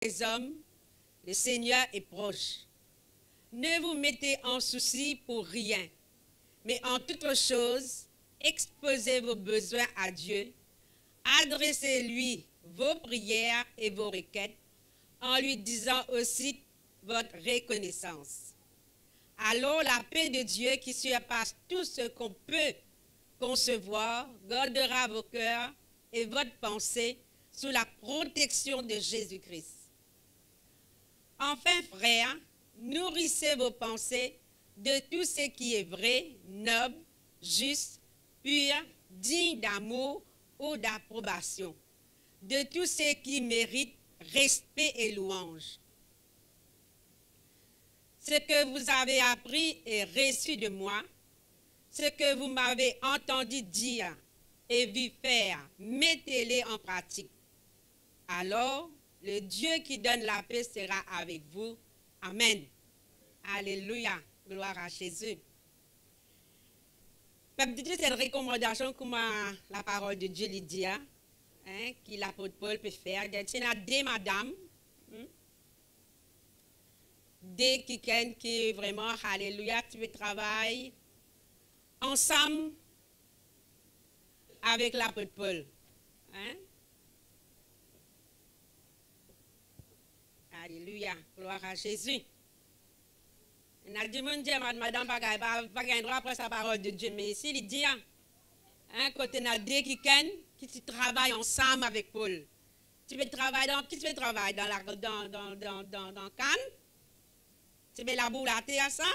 les hommes, le Seigneur est proche. Ne vous mettez en souci pour rien, mais en toutes choses, exposez vos besoins à Dieu, adressez-lui vos prières et vos requêtes, en lui disant aussi votre reconnaissance. Alors la paix de Dieu qui surpasse tout ce qu'on peut concevoir, gardera vos cœurs et votre pensée sous la protection de Jésus-Christ. Enfin, frères, nourrissez vos pensées de tout ce qui est vrai, noble, juste, pur, digne d'amour ou d'approbation, de tout ce qui mérite respect et louange. Ce que vous avez appris et reçu de moi, ce que vous m'avez entendu dire et vu faire, mettez-les en pratique. Alors, le Dieu qui donne la paix sera avec vous. Amen. Alléluia. Gloire à Jésus. Peuple de Dieu, c'est une recommandation comme la parole de Dieu lui dit, hein, que l'apôtre Paul peut faire. C'est des madame, des qui vraiment, alléluia, tu veux travailler ensemble avec l'apôtre Paul. Hein? Alléluia, gloire à Jésus. On a dit, madame, pas gagner droit après sa parole de Dieu, mais ici, il dit, hein, côté on a des qui travaillent ensemble avec Paul. Tu veux travailler dans Cannes? Tu veux labourater à ça?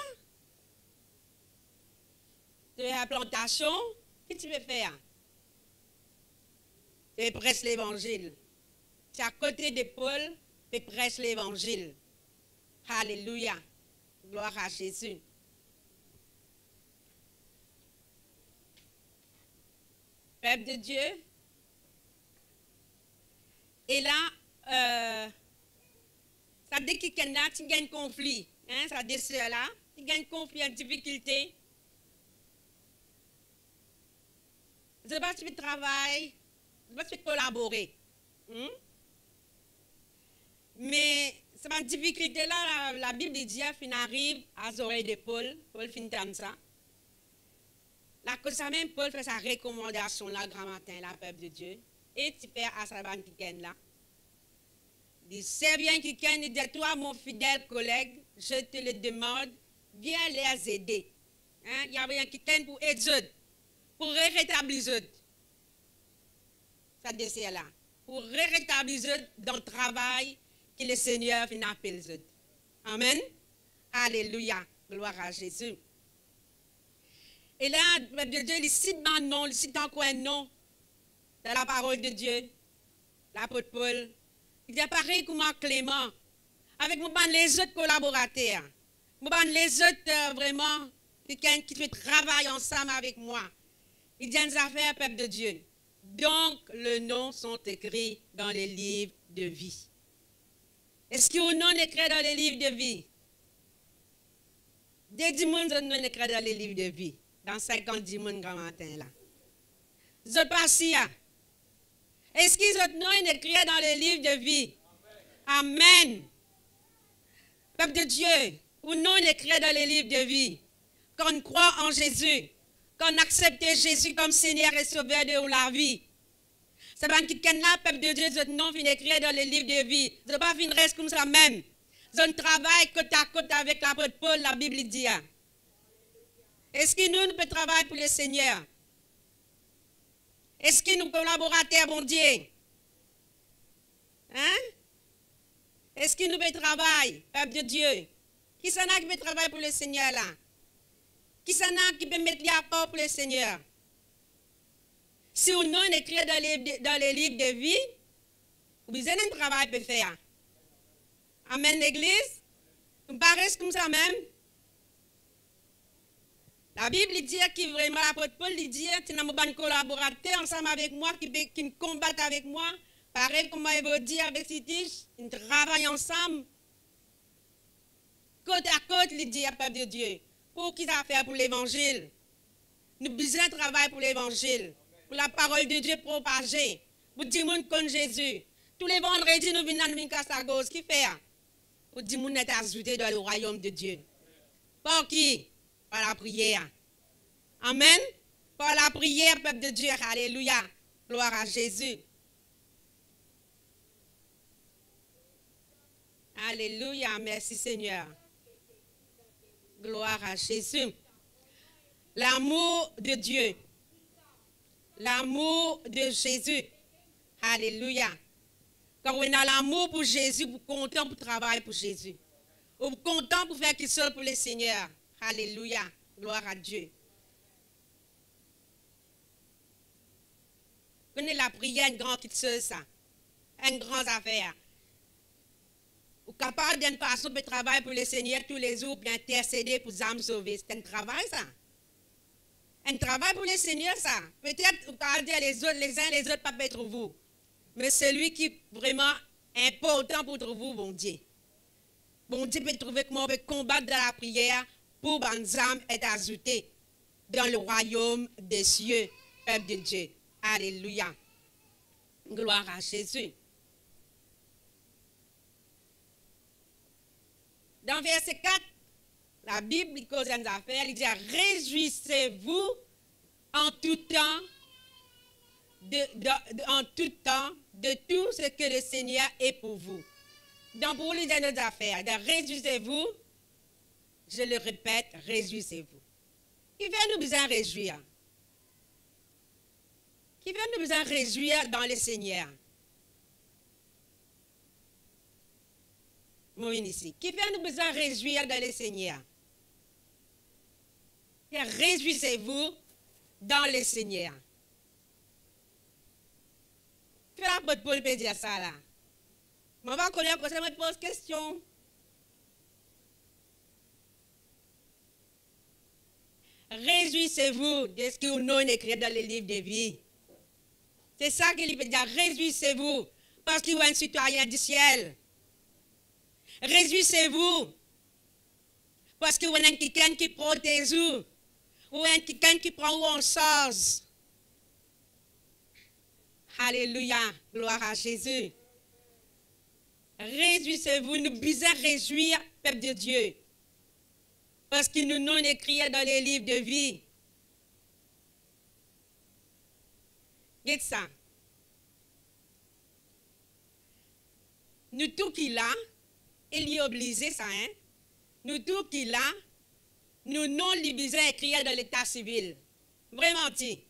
Tu veux la plantation? Qu'est-ce que tu veux faire? Tu veux prêcher l'évangile. Tu es à côté de Paul, tu prêches l'évangile. Alléluia. Gloire à Jésus. Peuple de Dieu. Et là, ça dit qu'il y a un conflit. Hein, ça dit cela. Il y a un conflit, une difficulté. Je ne sais pas si tu travailles, je ne sais pas si tu collaborer. Mais cette difficulté-là, la Bible dit, elle arrive aux oreilles de Paul. Paul finit comme ça. Là, que ça même, Paul fait sa recommandation, là, grand matin, la peuple de Dieu. Et tu fais à sa bande qui là. Il dit, c'est bien qui il dit, toi, mon fidèle collègue, je te le demande, viens les aider. Hein? Il y a rien qui pour aider, pour rétablir eux. Ça dessert là. Pour rétablir eux dans le travail que le Seigneur vient appeler eux. Amen. Alléluia. Gloire à Jésus. Et là, Dieu, il cite un nom, il cite encore un nom dans la parole de Dieu. L'apôtre Paul. Il dit pareil comme Clément. Avec les autres collaborateurs. Les autres vraiment, qui fait travail ensemble avec moi. Il dit une affaire, peuple de Dieu. Donc, les noms sont écrits dans les livres de vie. Est-ce qu'il y a un nom écrit dans les livres de vie? Des 10 personnes sont écrits dans les livres de vie. Dans 50 personnes grand matin là. Vous êtes pas si là. Est-ce qu'ils ont nom écrit dans les livres de vie? Amen. Peuple de Dieu, ou non écrit dans les livres de vie, qu'on croit en Jésus, qu'on accepte Jésus comme Seigneur et Sauveur de la vie. C'est pas qui là, peuple de Dieu, votre nom vient écrit dans les livres de vie. Vous ne pas venir rester comme ça même. Vous travail côte à côte avec l'apôtre Paul, la Bible dit. Est-ce que nous pouvons travailler pour le Seigneur? Est-ce que nous collaborateurs, bon Dieu? Hein? Est-ce que nous pouvons travailler, peuple de Dieu? Qui s'en a qui peut travailler pour le Seigneur là? Qui s'en a qui peut mettre l'apport pour le Seigneur? Si on non écrit dans les livres de vie, vous avez un travail à faire. Amen, l'Église? Nous paraissons comme ça même. La Bible dit que vraiment l'apôtre Paul dit que tu as un collaborateur ensemble avec moi qui me combat avec moi. Pareil comme il veut dire avec Sitish, ils travaillent ensemble. Côte à côte, il dit à peuple de Dieu. Pour qu'ils a fait pour l'évangile. Nous besoin travailler pour l'évangile. Pour la parole de Dieu propagée. Pour dire monde comme Jésus. Tous les vendredis, nous venons nous casser la gauche. Qui fait? Pour dire qu'on est ajouté dans le royaume de Dieu. Par qui? Par la prière. Amen. Par la prière, peuple de Dieu. Alléluia. Gloire à Jésus. Alléluia. Merci Seigneur. Gloire à Jésus. L'amour de Dieu. L'amour de Jésus. Alléluia. Quand on a l'amour pour Jésus, vous êtes content pour travailler pour Jésus. Vous êtes content pour faire quelque chose pour le Seigneur. Alléluia. Gloire à Dieu. Connaissez la prière, une grande chose, ça. Une grande affaire. Vous êtes capable d'une façon de travailler pour le Seigneur tous les jours, pour intercéder pour les âmes sauvées. C'est un travail, ça. Un travail pour le Seigneur, ça. Peut-être, vous pouvez dire les autres, les uns les autres, pas être vous. Mais celui qui est vraiment important pour vous, bon Dieu. Bon Dieu peut trouver comment on peut combattre dans la prière pour que les âmes être ajoutées dans le royaume des cieux, peuple de Dieu. Alléluia. Gloire à Jésus. Dans verset 4, la Bible cause une affaire, il dit réjouissez-vous en tout temps, en tout temps, de tout ce que le Seigneur est pour vous. Donc pour lui dire nos affaires, réjouissez-vous, je le répète, réjouissez-vous. Qui fait nous besoin réjouir? Qui fait nous besoin réjouir dans le Seigneur? Moi ici. Qui fait nous besoin réjouir dans le Seigneur? Réjouissez-vous dans le Seigneur. Fais la porte Paul peut dire ça là. Mais on va connaître ça, me pose question. Réjouissez-vous de ce que nous avons écrit dans le livre de vie. C'est ça qu'il veut dire. Réjouissez-vous parce qu'il y a un citoyen du ciel. Réjouissez-vous parce qu'il y a quelqu'un qui protège vous. Ou un quelqu'un qui prend vous en charge. Alléluia. Gloire à Jésus. Réjouissez-vous. Nous devons réjouir, peuple de Dieu. Parce qu'il nous non écrit dans les livres de vie. Qu'est-ce ça? Nous tout qui là, il y a obligé ça, hein? Nous tout qui là, nous non libérés écrire dans l'état civil. Vraiment dit.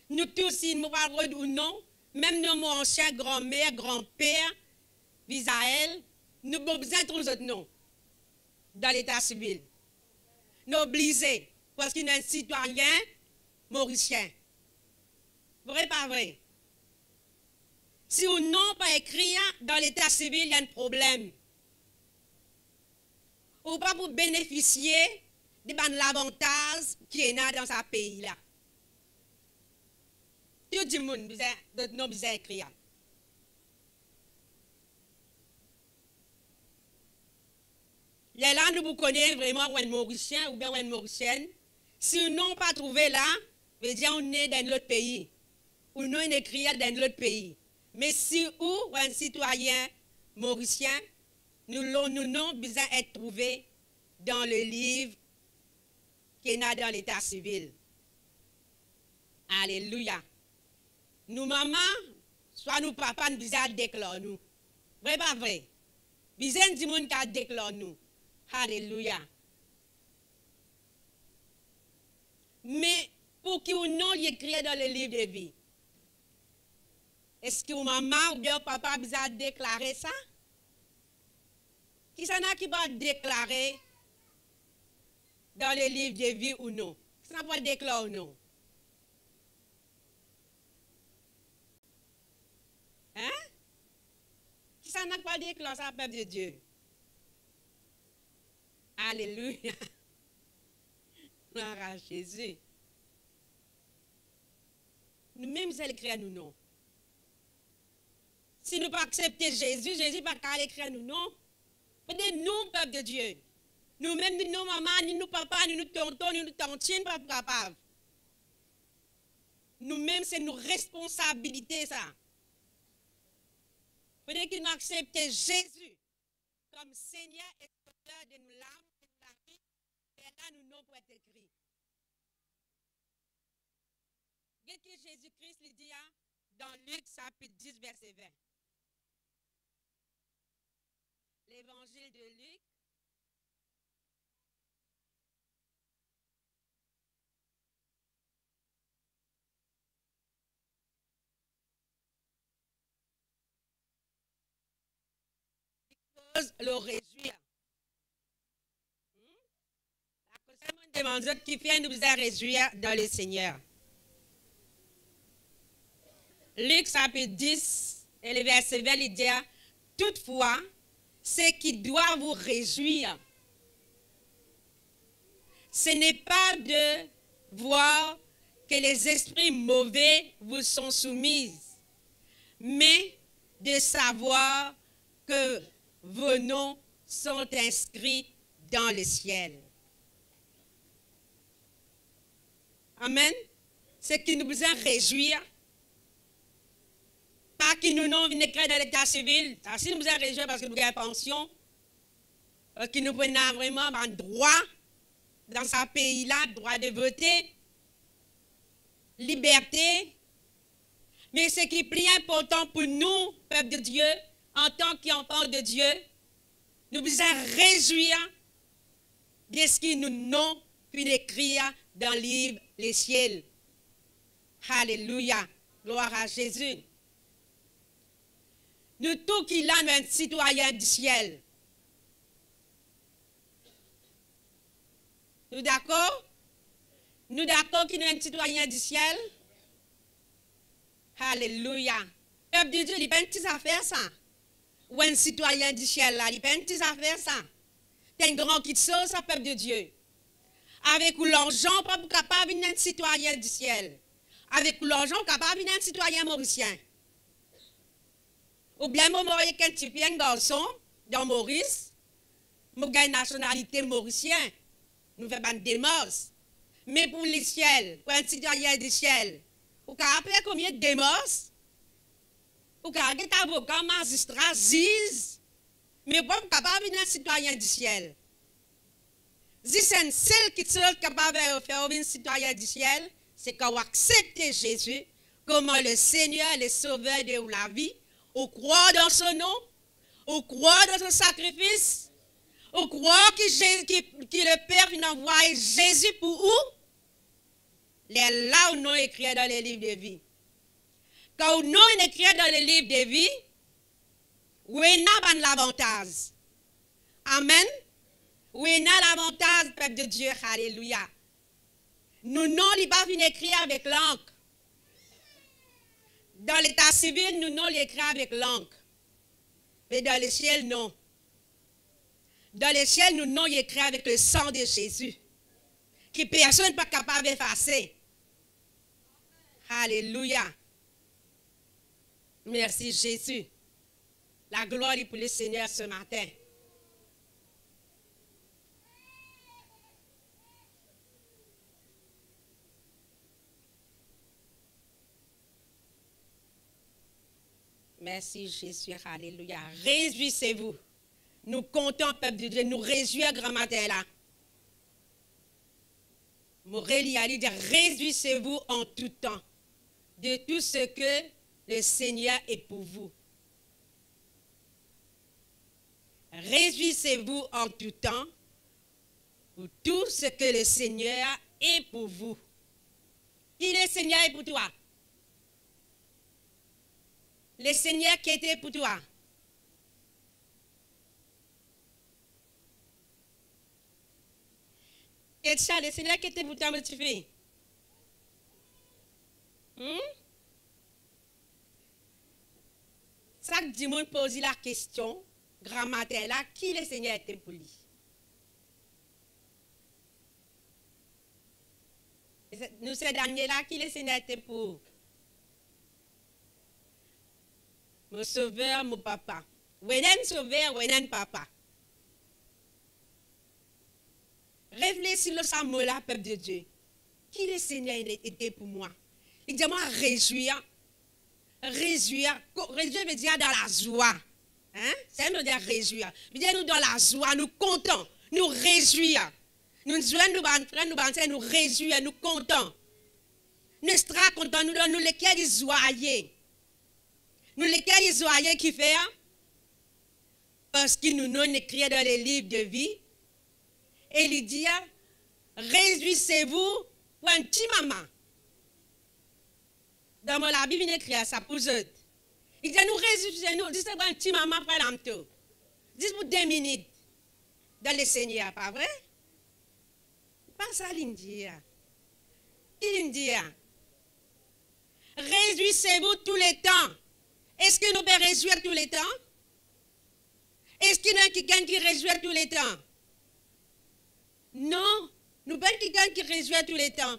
Nous tous, si nous parlons ou non, même nos anciens grand-mère, grand-père, Israël, nous avons besoin de tous autres noms dans l'état civil. Nous obligés, parce qu'il y a un citoyen mauricien. Vrai pas vrai? Si ou non pas écrit dans l'état civil, il y a un problème. Ou pas pour bénéficier de l'avantage qui est là dans ce pays-là. Tout le monde a besoin d'écrire. Là, nous vous connaissons vraiment un Mauricien ou bien une Mauricienne. Si nous n'avons pas trouvé là, veut dire on est dans l'autre pays. Ou nous on écrit dans l'autre pays. Mais si ou un citoyen mauricien, nous n'avons besoin d'être trouvés dans le livre qui est dans l'état civil. Alléluia. Nous, maman, soit nous, papa, nous besoin de déclarer nous. Vrai pas vrai? Besoin de monde qui déclare nous. Alléluia. Mais pour qui ou non il écrit dans le livre de vie? Est-ce que maman ou bien papa a besoin de déclarer ça? Qui s'en a qui va déclarer dans le livre de vie ou non? Qui s'en va déclarer ou non? Hein? Qui s'en a pas déclaré ça, peuple de Dieu? Alléluia. Gloire à Jésus. Nous-mêmes, c'est l'écrit à nous, non. Si nous ne pas accepter Jésus, Jésus va pas l'écrire à nous, non. Peut-être nous, peuple de Dieu. Nous-mêmes, ni nos mamans, ni nos papas, ni nos tontons, ni nos tantines, pas capables. Nous-mêmes, c'est nos responsabilités, ça. Pendant que nous acceptons Jésus comme Seigneur et Sauveur de nos âmes, de la vie, et là nous non pour être écrit. Qu'est-ce que Jésus-Christ lui dit dans Luc chapitre 10, verset 20? L'évangile de Luc. Le réjouir. La demande qui fait nous a réjouir dans le Seigneur. Luc chapitre 10 et le verset 20 il dit toutefois, ce qui doit vous réjouir, ce n'est pas de voir que les esprits mauvais vous sont soumis, mais de savoir que vos noms sont inscrits dans le ciel. Amen. Ce qui nous a réjouir, pas que nous n'avons écrit dans l'état civil, ça si nous a réjouir parce que nous avons pension, parce que nous prenons vraiment un droit dans ce pays-là, droit de voter, liberté. Mais ce qui est plus important pour nous, peuple de Dieu, en tant qu'enfants de Dieu, nous devons réjouir de ce que nous n'avons pu écrire dans le livre Les ciels. Alléluia. Gloire à Jésus. Nous tous qui sommes un citoyen du ciel. Nous d'accord? Nous d'accord qu'il est un citoyen du ciel? Alléluia. Le peuple de Dieu, il n'y a pas une petite affaire ça. Ou un citoyen du ciel là, il n'y a pas une petite affaire ça. C'est un grand qui te sauve, ça, peuple de Dieu. Avec l'argent, pas capable d'être un citoyen du ciel. Avec l'argent, capable d'être un citoyen mauricien. Ou bien, moi, quand tu viens un garçon dans Maurice, je gagne une nationalité mauricienne. Nous faisons une démence. Mais pour le ciel, pour un citoyen du ciel, vous avez appris combien de démence? Vous avez un avocat, magistrat, juge, mais vous êtes capable d'être un citoyen du ciel. Si c'est un seul qui est capable de faire un citoyen du ciel, c'est quand vous acceptez Jésus comme le Seigneur, le Sauveur de la vie, vous croyez dans son nom, vous croyez dans son sacrifice, vous croyez que le Père vient envoyer Jésus pour vous. Les là où nous écrit dans les livres de vie. Quand nous écrit dans les livres de vie, oui, nous avons l'avantage. Amen. Oui, nous avons l'avantage, peuple de Dieu. Alléluia. Nous n'avons pas écrire avec l'encre. Dans l'état civil, nous n'avons écrire avec l'encre. Mais dans le ciel, non. Dans le ciel, nous n'avons écrire avec le sang de Jésus. Que personne n'est pas capable d'effacer. Alléluia. Merci Jésus. La gloire est pour le Seigneur ce matin. Merci Jésus. Alléluia. Réjouissez-vous. Nous comptons, peuple de Dieu, nous réjouir grand matin là. Morélie dit, réjouissez-vous en tout temps de tout ce que le Seigneur est pour vous. Réjouissez-vous en tout temps pour tout ce que le Seigneur est pour vous. Qui le Seigneur est pour toi? Le Seigneur qui était pour toi. Et ça, le Seigneur qui était pour toi, tu fais? Chaque dimanche pose la question, grand matin là, qui le Seigneur était pour lui? Nous, ces derniers-là, qui le Seigneur était pour? Mon sauveur, mon papa. Wenen sauveur, wenen papa. Réfléchis le ce mot-là, peuple de Dieu. Qui le Seigneur était pour moi? Il dit, moi, réjouir. réjouir. Réjouir veut dire dans la joie. Hein? C'est un veut dire réjouir. Veut dire nous dans la joie, nous contents, nous réjouir. Nous nous réjouir, nous contents. Nous sommes contents, nous lesquels joyeux. Nous lesquels joyeux qui fait? Parce qu'il nous non écrit dans les livres de vie. Et il dit, réjouissez-vous pour un petit maman. Dans la Bible, il écrit ça pour eux. Il dit, nous réjouissons-nous. Dis pour un petit maman après l'amto. Dis pour 2 minutes. Dans le Seigneur, pas vrai? Pas ça, l'India. L'India. Réjouissez-vous tous les temps. Est-ce que nous pouvons réjouir tous les temps? Est-ce qu'il y en a quelqu'un qui réjouit tous les temps? Non, nous pas quelqu'un qui réjouit tous les temps.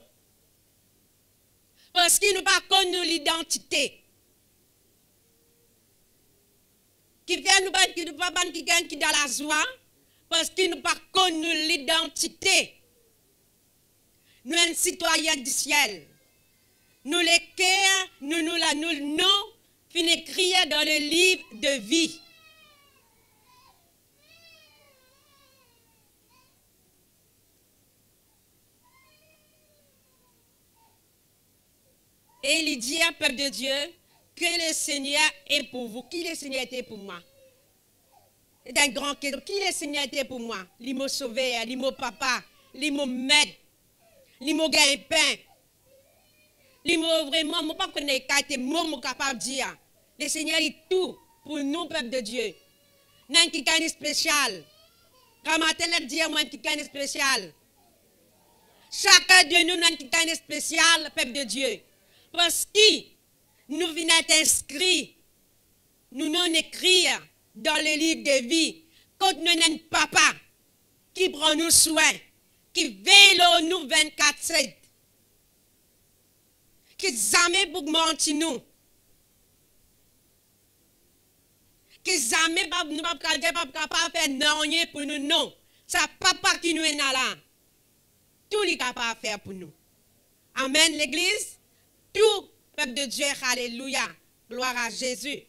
Parce qu'il nous pas connu l'identité. Qui fait nous pas quelqu'un qui est dans la joie. Parce qu'il nous pas connu l'identité. Nous sommes citoyens du ciel. Nous les cœurs, nous non, fin écrire dans le livre de vie. Et il dit à peuple de Dieu que le Seigneur est pour vous. Qui le Seigneur était pour moi? C'est un grand cadeau. Qui le Seigneur était pour moi? Il m'a sauvé, il m'a papa, il m'a maître, il m'a gagné pain. Il m'a vraiment, je pas connaître quatre mots capable de dire. Le Seigneur est tout pour nous, peuple de Dieu. Nous avons quelqu'un spécial. Comme je dire, moi, quelqu'un spécial. Chacun de nous a quelqu'un spécial, peuple de Dieu. Parce que nous venons être inscrits, nous non écrire dans le livre de vie, quand nous avons un papa qui prend nous soin, qui veille nous 24/7, qui jamais pour mentir nous, qui jamais nous pas capable faire rien pour nous, non. C'est papa qui nous est là. Tout est capable de faire pour nous. Amen, l'Église. Tout peuple de Dieu, alléluia, gloire à Jésus.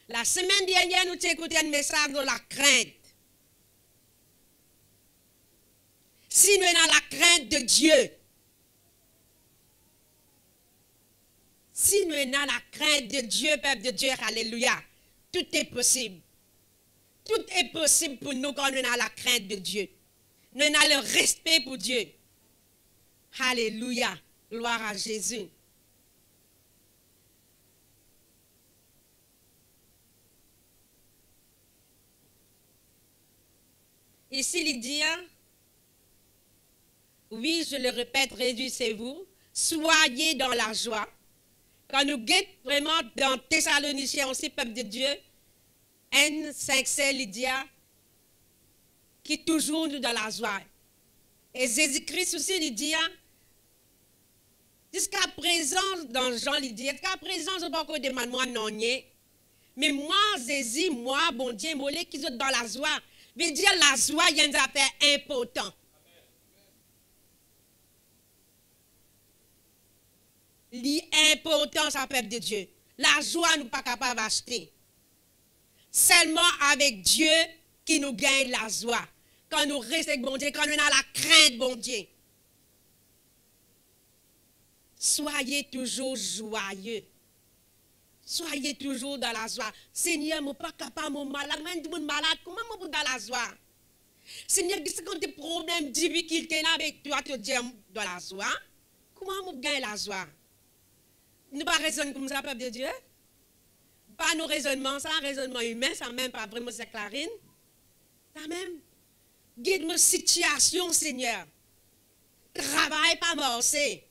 La semaine dernière, nous avons écouté un message de la crainte. Si nous sommes dans la crainte de Dieu, si nous sommes dans la crainte de Dieu, peuple de Dieu, alléluia, tout est possible. Tout est possible pour nous quand nous sommes dans la crainte de Dieu. Nous avons le respect pour Dieu. Alléluia, gloire à Jésus. Ici, il dit, oui, je le répète, réjouissez-vous, soyez dans la joie. Quand nous guettons vraiment dans Thessaloniciens aussi, peuple de Dieu, N5C, il dit, qui toujours nous dans la joie. Et Jésus-Christ aussi, il dit, jusqu'à présent, dans Jean, il dit, jusqu'à présent, je ne vais pas encore demander moi non, mais moi, Jésus, moi, bon Dieu, moi, qui sont dans la joie, veut dire la joie, il y a une affaire importante. L'important, ça peuple de Dieu. La joie, nous ne sommes pas capables d'acheter. Seulement avec Dieu qui nous gagne la joie. Quand nous restons avec bon Dieu, quand nous avons la crainte, bon Dieu. Soyez toujours joyeux. Soyez toujours dans la joie. Seigneur, je ne suis pas capable de me malade. Même si je suis malade, comment je suis dans la joie? Seigneur, si quand des problèmes, difficultés avec toi, tu dis dans la joie. Comment je gagne la joie? Nous ne pas raisonner comme ça, peuple de Dieu. Pas nos raisonnements, ça, un raisonnement humain, ça même pas vraiment c'est clarine. Ça même. Guide ma situation, Seigneur. Travaille pas morcer.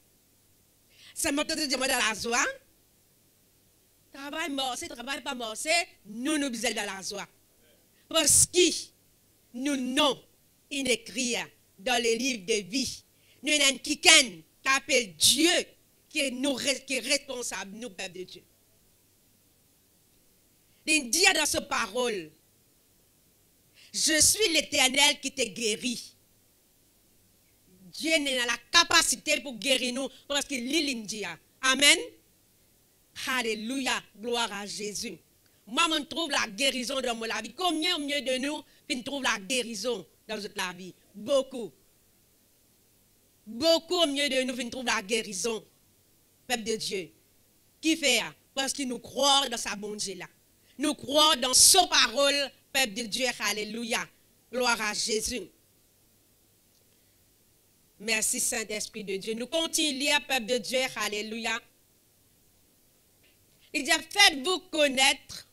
Ça m'a dit moi dans la joie. Travail morcer, travail pas morcer, nous nous sommes dans la joie. Parce que nous non écrit dans les livres de vie. Nous avons quelqu'un qui appelle Dieu qui est responsable, nous, peuple de Dieu. Il dit dans sa parole, je suis l'Éternel qui te guérit. Dieu n'a la capacité pour guérir nous parce qu'il lit l'India. Amen. Alléluia, gloire à Jésus. Moi, je trouve la guérison dans ma vie. Combien au milieu de nous, qui trouve la guérison dans notre vie? Beaucoup. Beaucoup au milieu de nous, qui trouvent la guérison. Peuple de Dieu. Qui fait? Parce qu'il nous croit dans sa bonté là. Nous croyons dans sa parole, peuple de Dieu. Alléluia. Gloire à Jésus. Merci Saint-Esprit de Dieu. Nous continuons à lire, peuple de Dieu. Alléluia. Il dit, faites-vous connaître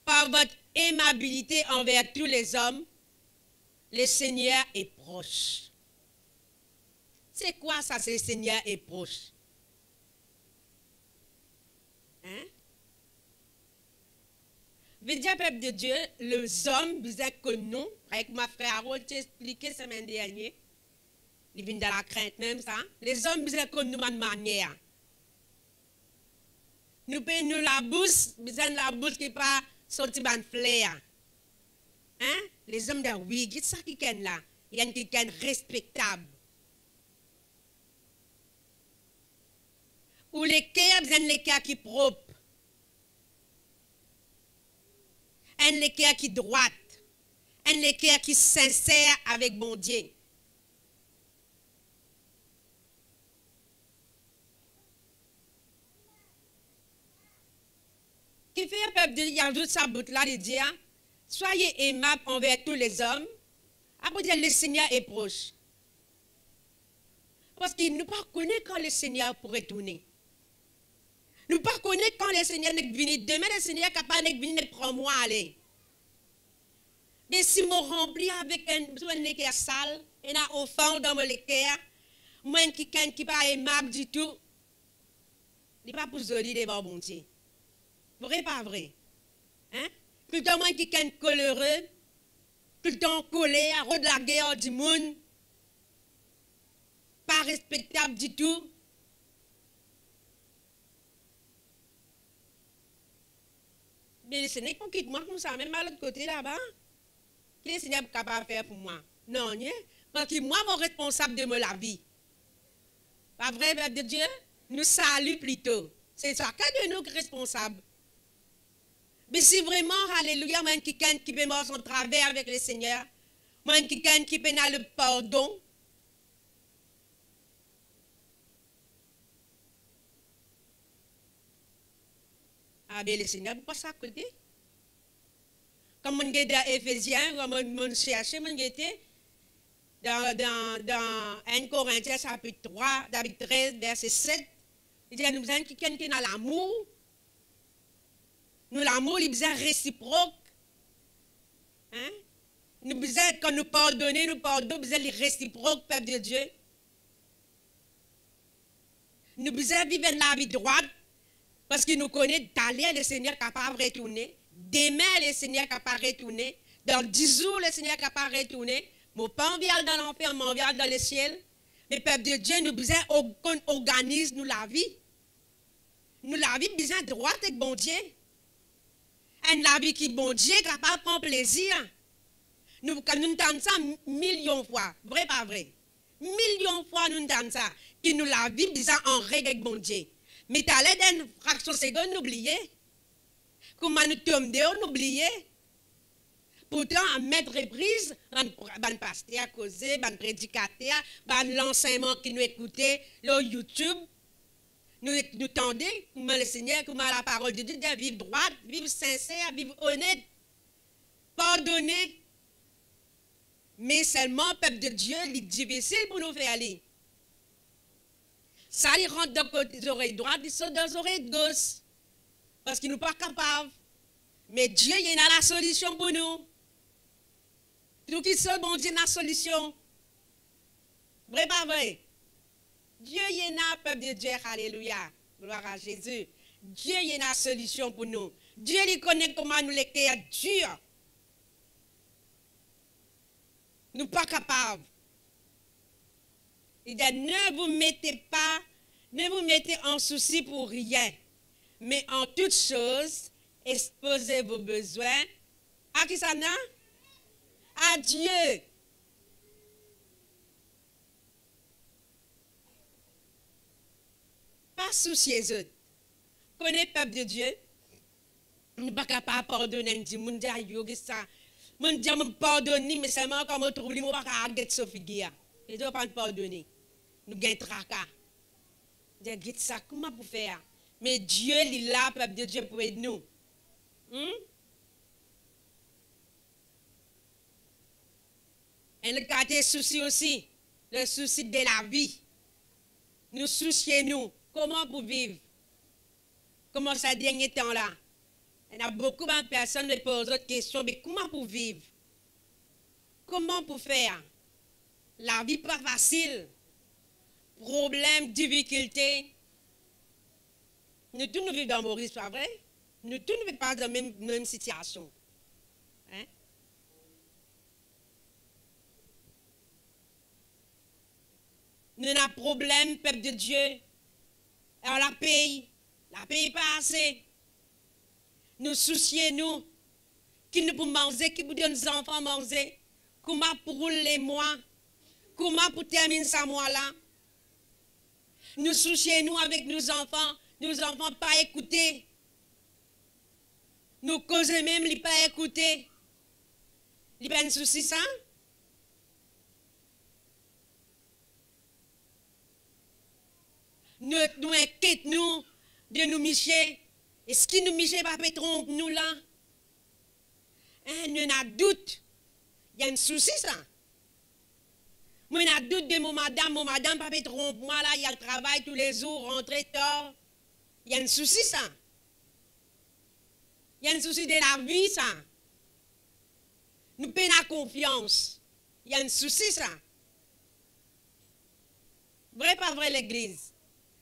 par votre aimabilité envers tous les hommes. Le Seigneur est proche. C'est quoi ça, c'est le Seigneur est proche? Hein? Veut dire, peuple de Dieu, les hommes, vous êtes que nous, avec ma frère Harold, j'ai expliqué la semaine dernière, ils viennent dans la crainte même ça, les hommes, vous êtes que nous, de manière. Nous payons la bourse, vous avez la bourse qui n'est pas sortie de flair. Hein? Les hommes disent, oui, c'est ça qui est là. Il y a qui est respectable. Ou les cœurs, vous avez les cœurs qui sont propres. Un les cœurs qui droite. Un les cœurs qui sincère avec bon Dieu. Qui fait un peuple de Dieu, il ajoute sa bout là, il dit, soyez aimables envers tous les hommes. Après, dire, le Seigneur est proche. Parce qu'il ne pas connaît quand le Seigneur pourrait tourner. Nous ne pas connaître quand le Seigneur est venu. Demain, le Seigneur est capable de venir prendre moi aller. Mais si je remplis avec un équerre sale, et un enfant dans mon équerre, moi qui n'est pas aimable du tout, il n'est pas pour joli devant mon Dieu. Vrai pas vrai? Hein? Tout le temps, moi qui est coloreux, tout le temps collé, à de la guerre du monde, pas respectable du tout. Mais le Seigneur qui quitte moi comme ça, même à l'autre côté là-bas. Qu'est-ce que le Seigneur est capable de faire pour moi? Non, non. Parce que moi, mon responsable de la vie. Pas vrai, peuple de Dieu? Nous saluons plutôt. C'est ça, qu'est-ce de nous responsables? Mais si vraiment, alléluia, moi qui peut mort son travers avec le Seigneur, moi qui peut avoir le pardon, ah bien le Seigneur, pas ça côté. Comme on est dans Éphésiens, comme on cherche, on était dans 1 Corinthiens chapitre 3, chapitre 13, verset 7, il dit à nous qui est dans l'amour. Nous, l'amour, il est réciproque. Hein? Nous, quand nous pardonnons, nous pardonnons, nous sommes réciproques, peuple de Dieu. Nous devons vivre la vie droite parce qu'il nous connaît d'aller, le Seigneur est capable de retourner. Demain, le Seigneur est capable de retourner. Dans 10 jours, le Seigneur est capable de retourner. Mon pas envers dans l'enfer, mais envers dans le ciel. Mais peuple de Dieu, nous devons organiser nous la vie. Nous la vie besoin droite avec bon Dieu. Un la vie qui bon Dieu est capable de prendre plaisir. Nous entendons ça millions de fois. Vrai pas vrai? Millions de fois nous entendons ça. Qui nous la vie besoin en règle avec bon Dieu. Mais tu as d'une fraction de seconde, oublier. Comment nous tombons, on oublier. Pourtant, à mettre reprise, ban pasteur à causer, ban prédicateur, ban l'enseignement qui nous écoutait, le YouTube, nous tendons, comment le Seigneur, comment la parole de Dieu dit, vivre droite, vivre sincère, vivre honnête, pardonner. Mais seulement, peuple de Dieu, il est difficile pour nous faire aller. Ça, il rentre dans les oreilles droites, il saute dans les oreilles gauches. Parce qu'il n'est pas capable. Mais Dieu, il a la solution pour nous. Tout qui seul, bon Dieu, il a la solution. Vrai pas vrai? Dieu, il a, peuple de Dieu, alléluia. Gloire à Jésus. Dieu, il a la solution pour nous. Dieu, il connaît comment nous les cœurs durs. Nous ne sommes pas capables. Il dit, ne vous mettez en souci pour rien, mais en toutes choses, exposez vos besoins. À qui ça n'a? À Dieu. Pas soucier eux. connaît le peuple de Dieu. Nous ne sommes pas capables de pardonner. Nous disons, ça. Nous disons, pardonner, mais seulement quand on trouve, nous ne pouvons pas arrêter ce figure. Et nous ne pouvons pas pardonner. Nous gagnons tracas. Nous disons, ça, comment pour faire? Mais Dieu, il est là, peuple de Dieu, pour aider nous. Et le cas des soucis aussi, le souci de la vie. Nous soucions nous, comment pour vivre? Comment ça dernier temps-là? Il y a beaucoup de personnes qui posent d'autres questions, mais comment pour vivre? Comment pour faire? La vie pas facile. Problèmes, difficultés. Nous tous nous vivons dans Maurice, pas vrai? Nous tous ne vivons pas dans la même situation. Hein? Nous avons un problème, peuple de Dieu. Alors la paye pas assez. Nous soucions nous. Qui nous pour manger, qui pour dire nos enfants manger. Comment pour les mois. Comment pour terminer ce mois-là. Nous soucions nous avec nos enfants pas écouter. Nous causons même, ils pas écouter. Ils pas un souci ça? Nous inquiétons de nous micher. Est-ce qu'il nous miche pas peut tromper nous là? Nous avons doute. Il y a un souci ça. Moi, j'ai doute de mon madame pas peut tromper moi là, il y a le travail tous les jours, rentrer tard. Il y a un souci ça. Il y a un souci de la vie ça. Nous payons la confiance. Il y a un souci ça. Vrai pas vrai l'église?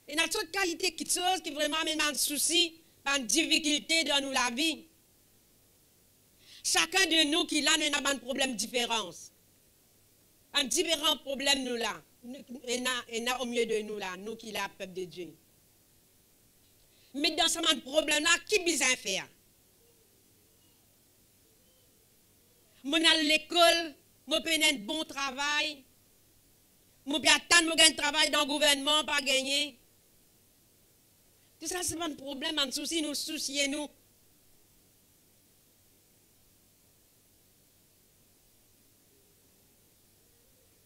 Et il y a toute qualité qui chose qui vraiment amène un souci, une difficulté dans nous la vie. Chacun de nous qui là, nous avons un problème différent. Un différent problème nous là. Il y a au milieu de nous là, nous qui là, peuple de Dieu. Mais dans ce problème là, qui besoin de faire? Moi à l'école, moi peux un bon travail. Moi peux attendre moi un travail dans le gouvernement pas gagner. Tout ça c'est pas un problème, un souci, nous soucions nous.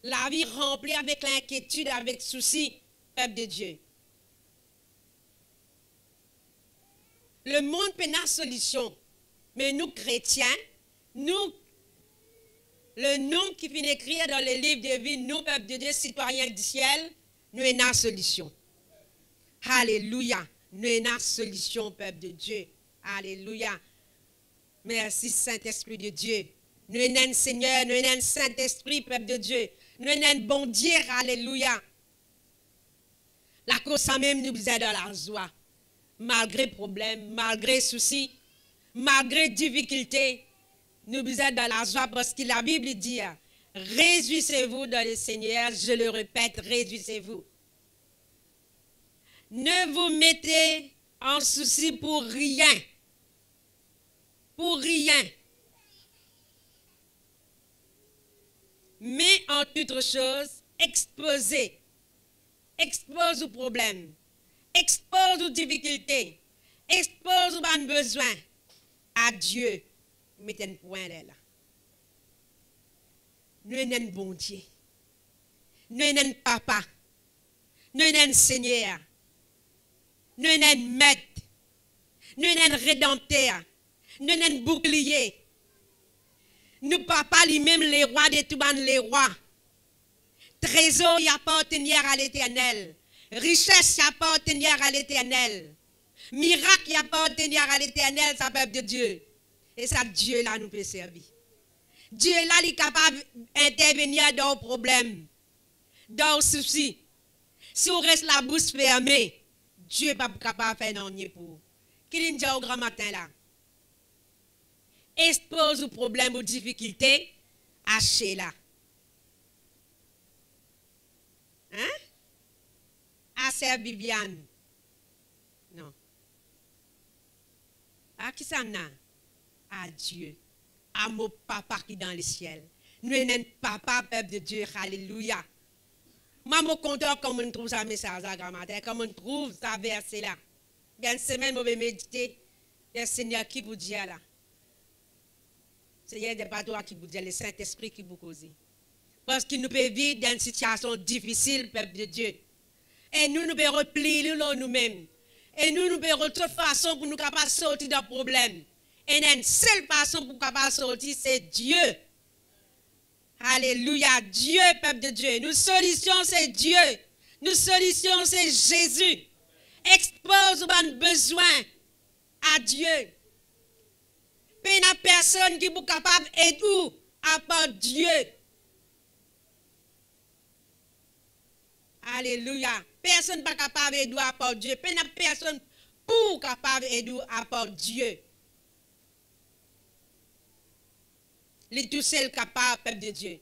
La vie remplie avec l'inquiétude, avec souci, peuple de Dieu. Le monde peut avoir solution. Mais nous, chrétiens, nous, le nom qui finit écrit dans le livre de vie, nous, peuple de Dieu, citoyens du ciel, nous avons une solution. Alléluia. Nous avons une solution, peuple de Dieu. Alléluia. Merci, Saint-Esprit de Dieu. Nous avons un Seigneur, nous avons un Saint-Esprit, peuple de Dieu. Nous avons un bon Dieu. Alléluia. La cause, ça même nous aide dans la joie. Malgré problèmes, malgré soucis, malgré difficultés, nous aide dans la joie parce que la Bible dit, réjouissez-vous dans le Seigneur, je le répète, réjouissez-vous. Ne vous mettez en souci pour rien. Pour rien. Mais en toute chose, exposez. Expose aux problèmes. Expose aux difficultés. Expose aux besoins. À Dieu. Mettez un point là. Nous sommes un bon Dieu. Nous sommes un papa. Nous sommes un Seigneur. Nous sommes un maître. Nous sommes un rédempteur. Nous sommes un bouclier. Nous papa lui-même les rois de tout les rois. Trésor y appartenir à l'Éternel. Richesse y appartenir à l'Éternel. Miracle y appartenir à l'Éternel, ça peuple de Dieu. Et ça, Dieu là nous peut servir. Dieu là, il est capable d'intervenir dans le problème, dans le souci. Si on reste la bouche fermée, Dieu n'est pas capable de faire rien pour. Qu'il dit au grand matin là. Expose aux problèmes, aux difficultés, achez là. Hein? À Sœur Viviane. Non. À qui ça n'a? À Dieu. À mon papa qui est dans le ciel. Nous sommes un papa, peuple de Dieu. Alléluia. Moi, je suis content comme on trouve ça message à grand matin, comme on trouve ça verset là. il y a une semaine, vous méditer. Il y a le Seigneur qui vous dit là. Seigneur, il n'y a pas toi qui vous dit, le Saint-Esprit qui vous cause. Parce qu'il nous peut vivre dans une situation difficile, peuple de Dieu. Et nous pouvons replier nous-mêmes. Et nous pouvons de toute façon pour nous capables de sortir d'un problème. Et une seule façon pour nous capables de sortir, c'est Dieu. Alléluia. Dieu, peuple de Dieu. Notre solution, c'est Dieu. Notre solution, c'est Jésus. Expose nos besoins à Dieu. Il n'y a personne qui est capable d'aider à part Dieu. Alléluia. Personne n'est pas capable d'aider à part Dieu. Il n'y a personne pour capable d'aider à part Dieu. Il est tout seul capable, peuple de Dieu.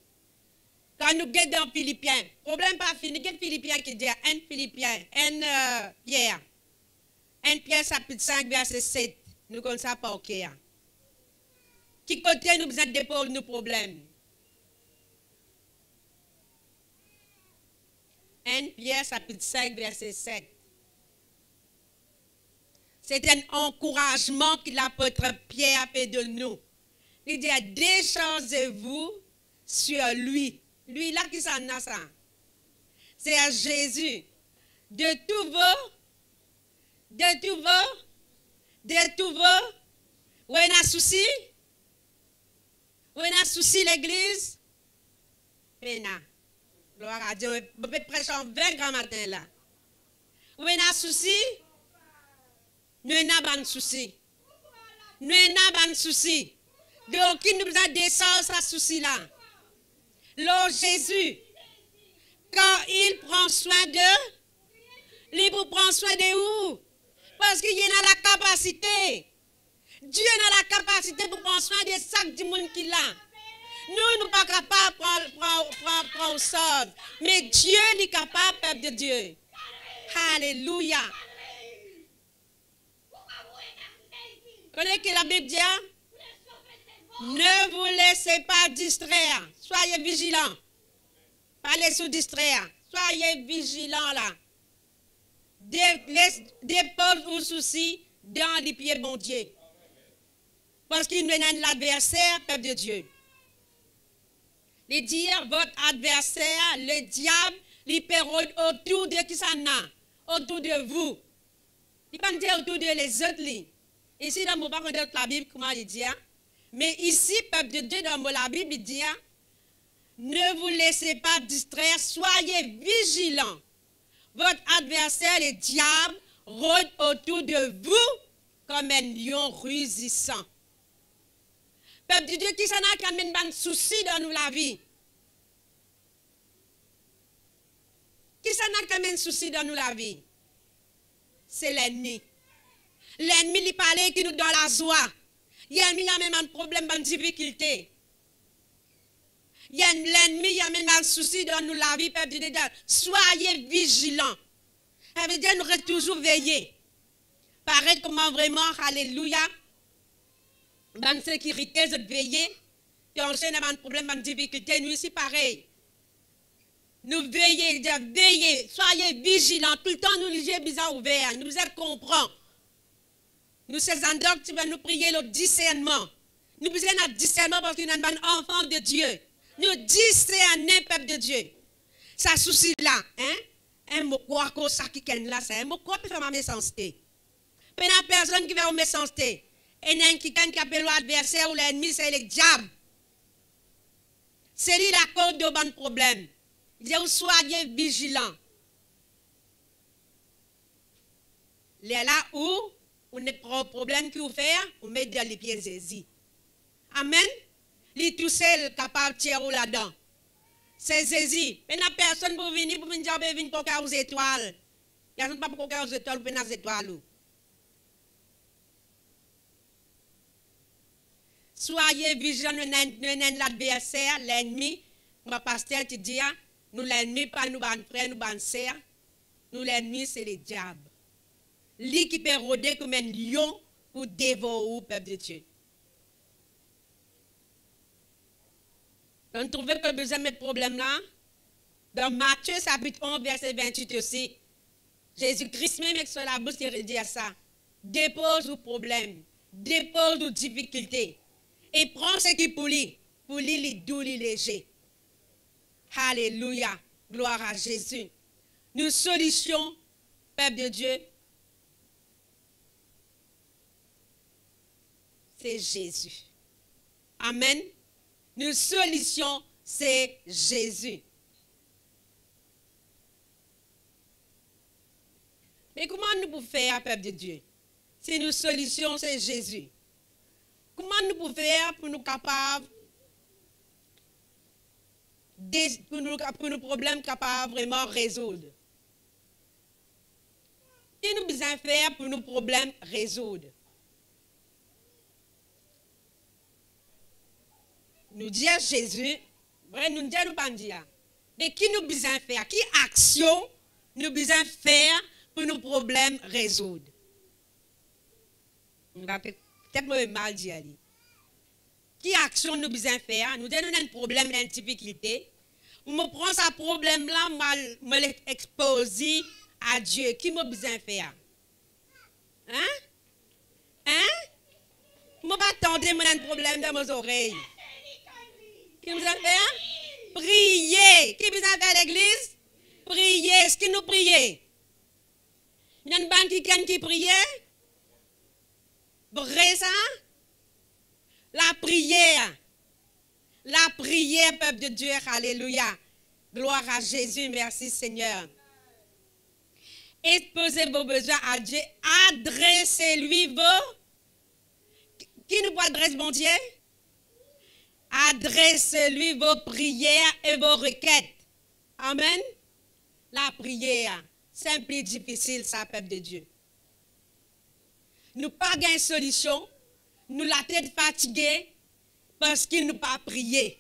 Quand nous regardons dans Philippiens, problème pas fini. Il y a Philippiens qui dit, un Philippiens, un Pierre. 1 Pierre chapitre 5, verset 7. Nous connaissons ça par cœur. Qui côté nous besoin de déposer nos problèmes? 1 Pierre chapitre 5, verset 7. C'est un encouragement que l'apôtre Pierre a fait de nous. Il dit, déchargez-vous sur lui. Lui là qui s'en a ça. C'est à Jésus. De tous vos, où est un souci? Où est un souci l'église? Pena. Gloire à Dieu. Je vais prêcher en 20 grands matin là. Où est un souci? Nous n'avons pas de souci. Nous n'avons pas de souci. Donc, il nous a descendu ce souci-là. Lord Jésus, quand il prend soin de, il prend soin de où? Parce qu'il a la capacité. Dieu a la capacité pour prendre soin de chaque du monde qu'il a. Nous ne sommes pas capables de prendre ça. Mais Dieu est capable, peuple de Dieu. Alléluia. Connaissez que la Bible dit? Ne vous laissez pas distraire. Soyez vigilants. Pas laissez vous distraire. Soyez vigilants là. Dépose vos soucis dans les pieds de mon Dieu. Parce qu'il nous donne l'adversaire, peuple de Dieu. Il dit, votre adversaire, le diable, il pérode autour de qui ça n'a, autour de vous. Il ne peut pas dire autour de les autres. Ici, dans mon parcours de la Bible, comment il dit? Mais ici, peuple de Dieu, dans la Bible, il dit, ne vous laissez pas distraire, soyez vigilants. Votre adversaire, le diable, rôde autour de vous comme un lion rugissant. Peuple de Dieu, qui s'en a qui amène un souci dans nous la vie? Qui s'en a qui amène un souci dans nous la vie? C'est l'ennemi. L'ennemi, il parlait qui nous donne la joie. L'ennemi, il a même un problème, une difficulté. L'ennemi, il a même un souci dans nous la vie, peuple de Dieu. Soyez vigilants. Ça veut dire nous restons toujours veillés. Paraît comment vraiment, alléluia, dans la sécurité, vous veillez. Et on sait un problème, une difficulté, nous ici pareil. Nous veillez, veillez, soyez vigilants. Tout le temps, nous lisons bizarre ouvert. Nous êtes comprendre. Nous sommes en doctrine, tu vas nous prier le discernement. Nous besoin d'un discernement parce que nous sommes un enfant de Dieu. Nous discernons, peuple de Dieu. Ça souci là, hein? Un mot quoi que ça qui est là, c'est un mot quoi peut faire ma méchanceté. Il n'y a personne qui va au méchanceté. Et il y a qui appelle l'adversaire ou l'ennemi, c'est le diable. C'est lui la cause de bon problème. Il dit, soyez vigilants. Il est là où on a un problème qui vous fait, on met dans les pieds Jésus. Amen. Il est tout seul capable de tirer là-dedans. C'est Jésus. Il n'y a personne pour venir dire, venir pour aux étoiles. Il n'y a pas pour aux étoiles, pour les étoiles. Soyez vigilants, nous l'adversaire, l'ennemi. Mon pasteur te dit, nous l'ennemi, pas nous, frères, nous, sœurs. Nous l'ennemi, c'est le diable. Lui qui peut rôder comme un lion pour dévorer le peuple de Dieu. On trouve que le deuxième problème là, dans Matthieu chapitre 11, verset 28 aussi, Jésus-Christ même avec sur la bouche, il dit ça. dépose vos problèmes, dépose vos difficultés et prends ce qui est pour lui les doux, les légers. Alléluia, gloire à Jésus. Nous solutions, Peuple de Dieu, c'est Jésus. Amen. Nous solutions, c'est Jésus. Mais comment nous pouvons faire, Peuple de Dieu, si nos solutions, c'est Jésus? Comment nous pouvons faire pour nous capables, pour nos problèmes capables vraiment résoudre? Qu'est-ce que nous besoin faire pour nos problèmes résoudre? Nous dire Jésus, vrai, nous ne disons pas dire. Mais qui nous besoin faire? Qui action nous besoin faire pour nos problèmes résoudre? On va peut-être mal dire. Qui action nous besoin faire? Nous avons un problème, une difficulté. On me prend ce problème-là, me l'exposer à Dieu. Qui m'a besoin faire? Hein? Hein? Je ne vais pas attendre un problème dans mes oreilles. Qui nous a fait? Prier. Qui nous a fait à l'église? Prier. Est-ce que nous prions? Il y a une bande qui priait? Vrai ça? La prière. La prière, peuple de Dieu. Alléluia. Gloire à Jésus. Merci Seigneur. Exposez vos besoins à Dieu. Adressez-lui vos... Qui nous peut adresser, mon Dieu? Adressez-lui vos prières et vos requêtes. Amen. La prière, simple et difficile, ça, peuple de Dieu. Nous pas gain solution, nous la tête fatiguée parce qu'il nous pas prié.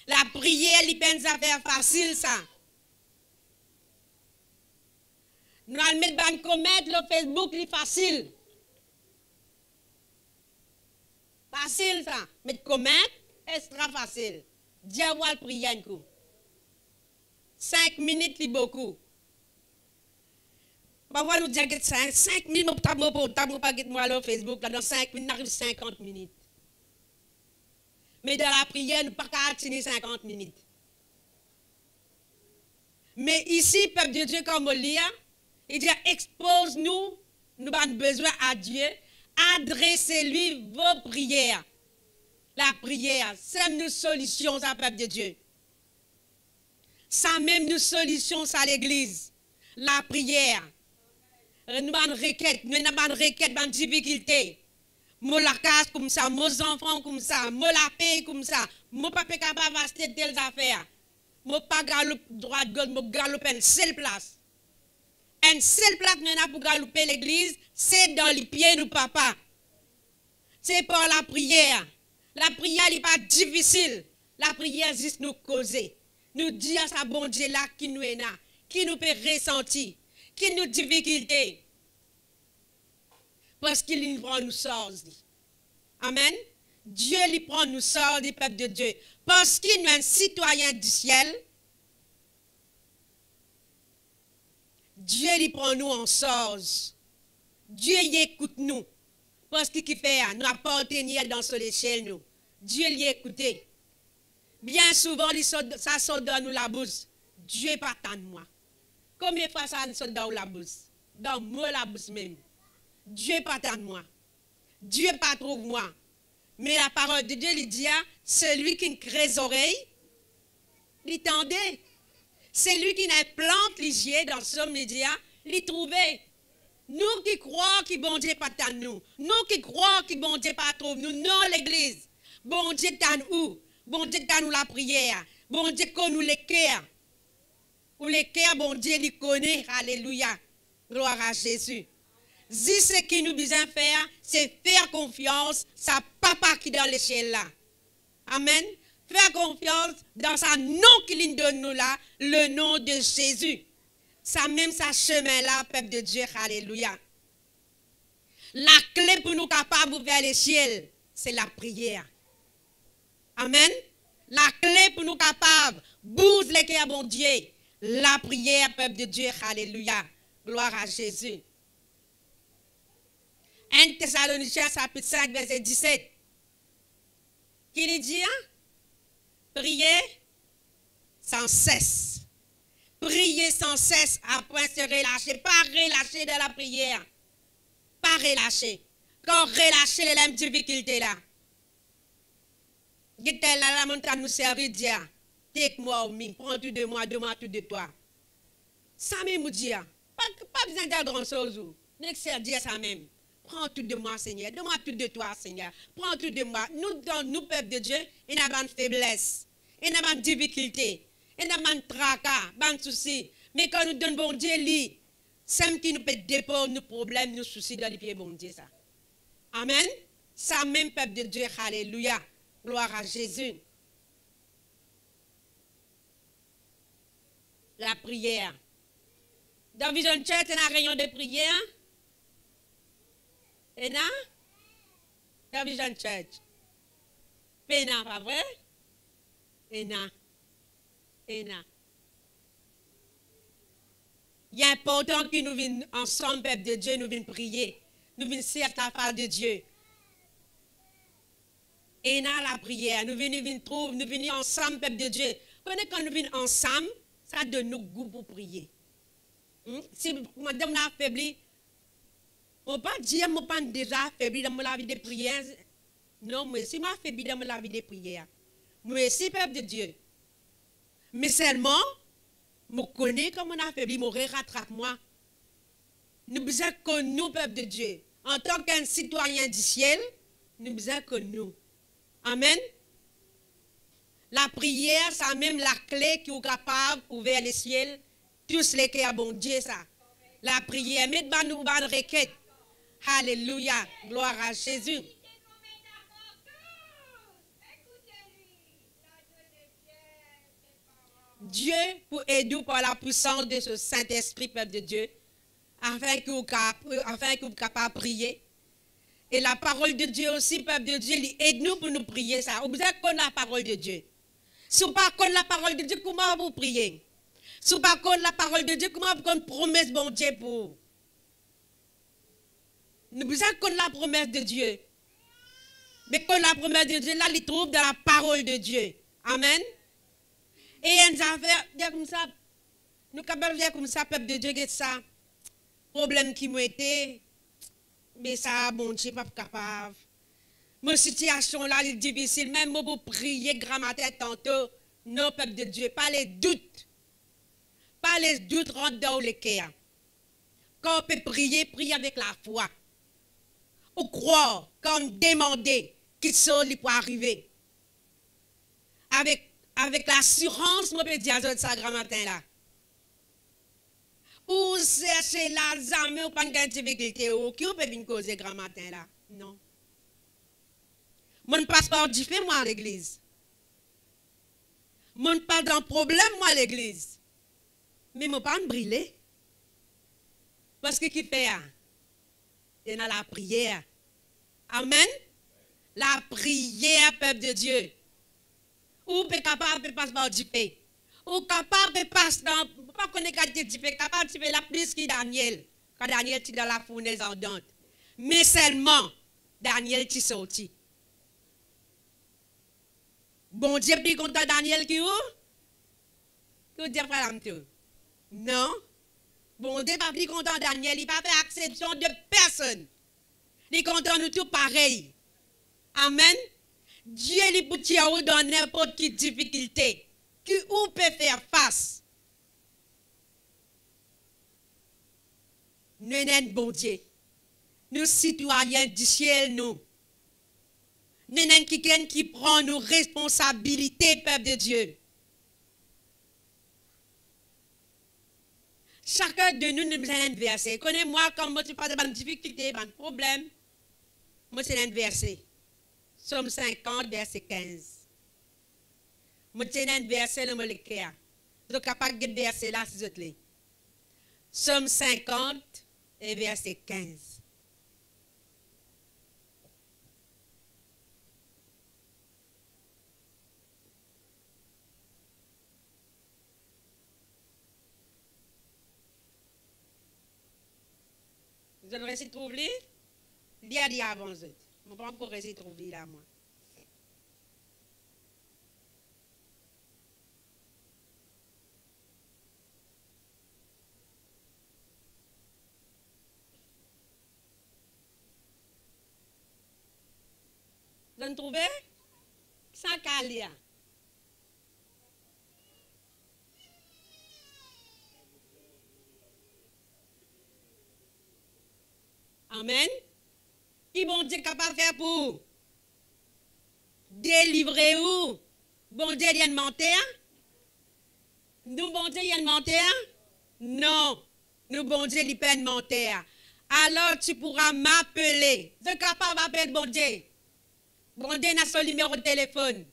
La prière, il peine à faire facile, ça. Nous allons mettre un commentaire le Facebook, il est facile. Facile, ça. Mettre commentaire, extra facile. Diable prier un coup. 5 minutes, c'est beaucoup. Parfois, nous disons que 5 minutes, je ne pas moi sur Facebook, là, dans 5 minutes, on arrive 50 minutes. Mais dans la prière, nous ne pouvons pas tenir 50 minutes. Mais ici, peuple de Dieu, comme on lit, il dit, expose-nous, nous avons besoin à Dieu, adressez-lui vos prières. La prière, c'est une solution, ça, peuple de Dieu. Ça même une solution, ça, l'église. La prière. Nous avons une requête, une difficulté. Moi la casse comme ça, mes enfants comme ça, moi la paix comme ça, moi pas capable d'acheter telles affaires. Moi pas galope droite gauche, moi galope une seule place. Une seule place maintenant pour galoper l'église, c'est dans les pieds du papa. C'est par la prière. La prière n'est pas difficile. La prière juste nous causer. Nous dire à sa bon Dieu là qui nous est là, qui nous peut ressentir, qui nous difficultés. Parce qu'il prend nous sort. Amen. Dieu lui prend nous sort du peuple de Dieu. Parce qu'il est un citoyen du ciel. Dieu lui prend nous en sort. Dieu y écoute nous. Parce qu'il fait, nous appartenir dans son échelle nous. Dieu l'y écouté. Bien souvent, ça sort dans nous la bouche. Dieu n'est pas tant de moi. Combien de fois ça sort dans la bouche? Dans moi la bouche même. Dieu n'est pas tant de moi. Dieu n'est pas trop moi. Mais la parole de Dieu lui dit, celui qui crée les oreilles, il tendait. Celui qui n'a plante les yeux dans ce média, il trouvait. Nous qui croyons que bon Dieu n'est pas tant de nous. Nous qui croyons que bon Dieu n'est pas trop nous. Non, l'église. Bon Dieu t'en où? Bon Dieu t'en nous la prière. Bon Dieu qu'on nous les cœurs. Ou les cœurs, bon Dieu les connaît. Alléluia. Gloire à Jésus. Si ce qui nous besoin faire, c'est faire confiance à papa qui est dans l'échelle là. Amen. Faire confiance dans sa nom qu'il donne nous là, le nom de Jésus. Ça même sa chemin là, peuple de Dieu. Alléluia. La clé pour nous capables de faire les ciels, c'est la prière. Amen. La clé pour nous capables, bouge les cœurs, bon Dieu. La prière, peuple de Dieu. Alléluia. Gloire à Jésus. 1 Thessaloniciens chapitre 5 verset 17. Qui dit, hein? Priez sans cesse. Priez sans cesse, après se relâcher. Pas relâcher de la prière. Pas relâcher. Quand relâcher les mêmes difficultés là. Qui est là, la montagne nous servir, dire, take-moi au mi, prends tout de moi tout de toi. Ça même nous dit, pas besoin de grand chose. N'excelle dire ça même. Prends tout de moi, Seigneur. Donne-moi tout de toi, Seigneur. Prends tout de moi. Nous, peuple de Dieu, il n'y a pas de faiblesse. Il n'y a pas de difficulté. Il n'y a pas de tracas, pas de soucis. Mais quand nous donnons bon Dieu, lui, c'est qui nous peut déposer nos problèmes, nos soucis dans les pieds, bon Dieu, ça. Amen. Ça même, peuple de Dieu, alléluia. Gloire à Jésus. La prière. Dans Vision Church, il y a une réunion de prière. Et là, dans Vision Church. Pena, pas vrai? Et là. Et là. Il est important que nous venions ensemble, peuple de Dieu, nous venions prier. Nous venions servir la face de Dieu. Et là, la prière, nous venons ensemble, peuple de Dieu. Quand nous venons ensemble, ça donne nous goût pour prier. Si madame n'a affaibli, on ne peut pas dire que je suis déjà affaibli dans la vie de prière. Non, mais si je suis affaibli dans la vie de prière, moi aussi, peuple de Dieu. Mais seulement, je connais comment on a affaibli, je rattrape moi. Nous besoin que nous, peuple de Dieu, en tant qu'un citoyen du ciel, nous besoin que nous. Amen. La prière, c'est même la clé qui est capable d'ouvrir les ciels. Tous les clés à bon Dieu, ça. La prière, mettez nous une requête. Alléluia. Gloire à Jésus. Dieu pour aider par la puissance de ce Saint-Esprit, peuple de Dieu, afin que vous soyez capable de prier. Et la parole de Dieu aussi, peuple de Dieu, aide-nous pour nous prier ça. Vous avez connaître la parole de Dieu. Si vous ne connaissez pas la parole de Dieu, comment vous priez? Si vous ne connaissez pas la parole de Dieu, comment vous connaissez la promesse bon Dieu pour vous? Nous besoin connaître la promesse de Dieu. Mais quand la promesse de Dieu, là, il trouve dans la parole de Dieu. Amen. Et nous avons comme ça, nous capables de dire comme ça, peuple de Dieu, que ça, problème qui m'a été, mais ça, bon Dieu, pas capable. Mon situation là, est difficile, même pour prier grand matin tantôt, non, peuple de Dieu, pas les doutes. Pas les doutes rentrent dans le cœur. Quand on peut prier, prier avec la foi. Ou croire, quand on demande qu'il soit pour arriver. Avec l'assurance, je peux dire ça grand matin là. Ou chercher la arme ou pas de difficulté, ou qui peut venir causer grand matin là? Non. Mon passeport diffère moi à l'église. Mon pas d'un problème moi à l'église. Mais mon pas brûler. Parce que qui fait? C'est dans la prière. Amen. La prière, peuple de Dieu. Ou peut capable de passer par du paix. Ou capable de passer dans, pas connaître du paix, capable de faire la plus que Daniel. Quand Daniel était dans la fournaise ardente. Mais seulement, Daniel est sorti. Bon Dieu, plus content Daniel qui où? Que Dieu fait non. Bon Dieu, pas plus content Daniel, il n'a pas fait exception de personne. Il est content nous tous pareil. Amen. Dieu lui peut tirer dans n'importe quelle difficulté que vous peut faire face. Nous sommes bon Dieu. Nous citoyens du ciel, nous. Nous sommes quelqu'un qui prend nos responsabilités, peuple de Dieu. Chacun de nous nous besoin d'un verset. Connais-moi quand moi tu parles de difficulté, de problème. Moi c'est un verset. Somme 50, verset 15. Moi c'est un verset dans mon cœur. Je suis capable de verset là si je te lis. Somme 50 et verset 15. Vous avez réussi à trouver? Il a dit avant eux. Je ne peux pas encore essayer de trouver là, moi. Vous avez trouvé? Sans calia. Amen. Qui bon Dieu capable de faire pour vous? Délivrer vous? Bon Dieu, il y a une menteur? Nous, bon Dieu, il y a une menteur? Non. Nous, bon Dieu, il n'y a pas une menteur. Alors, tu pourras m'appeler. Je suis capable d'appeler bon Dieu. Bon Dieu n'a son numéro de téléphone.